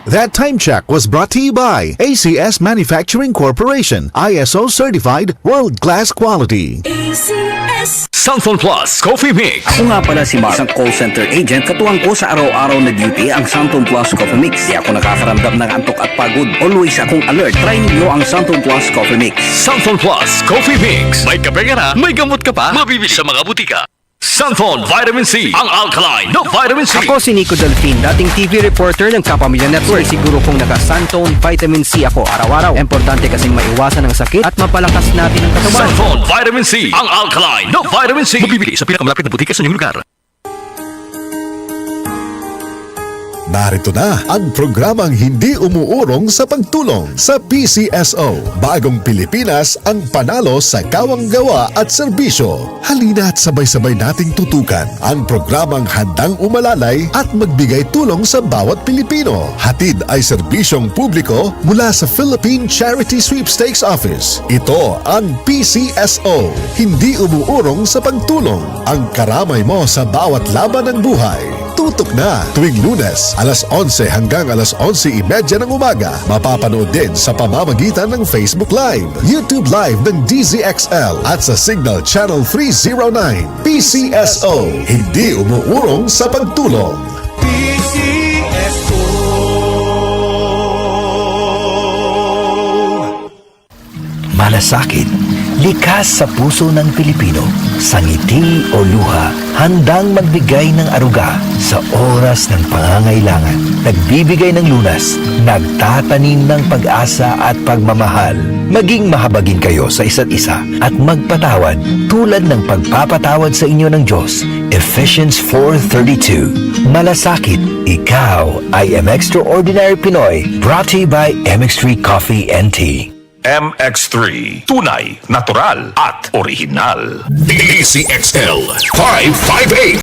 That time check was brought to you by ACS Manufacturing Corporation, ISO certified world-class quality. ACS. Santon Plus Coffee Mix. Ako nga pala si Mark, isang call center agent. Katuwang ko sa araw-araw na duty ang Santon Plus Coffee Mix. Di ako nakakaramdam ng antok at pagod. Always akong alert. Try ninyo ang Santon Plus Coffee Mix. Santon Plus Coffee Mix. May kape ka na, may gamot ka pa, mabibili sa mga butika. Santon Vitamin C, ang alkaline na vitamin C. Ako si Nico Delfin, dating TV reporter ng Kapamilya Network. Siguro kung naka-Santon Vitamin C ako araw-araw. Importante kasing maiwasan ang sakit at mapalakas natin ang katawan. Santon Vitamin C, ang alkaline na vitamin C. Mabibili sa pinakamalapit na butika sa inyong lugar. Narito na ang programang hindi umuurong sa pagtulong sa PCSO. Bagong Pilipinas ang panalo sa kawang-gawa at serbisyo. Halina at sabay-sabay nating tutukan ang programang handang umalalay at magbigay tulong sa bawat Pilipino. Hatid ay serbisyong publiko mula sa Philippine Charity Sweepstakes Office. Ito ang PCSO. Hindi umuurong sa pagtulong. Ang karamay mo sa bawat laban ng buhay. Tutok na tuwing Lunes, alas 11 hanggang alas 11:30 ng umaga. Mapapanood din sa pamamagitan ng Facebook Live, YouTube Live ng DZXL at sa Signal Channel 309. PCSO, hindi umuurong sa pagtulong. PCSO. Malasakit, likas sa puso ng Pilipino, sa ngiti o luha, handang magbigay ng aruga sa oras ng pangangailangan. Nagbibigay ng lunas, nagtatanim ng pag-asa at pagmamahal. Maging mahabagin kayo sa isa't isa at magpatawad tulad ng pagpapatawad sa inyo ng Diyos. Ephesians 4:32. Malasakit, ikaw ay MX3 Pinoy, brought to you by MX3 Coffee and Tea. MX3, tunay, natural at original. DCXL 558.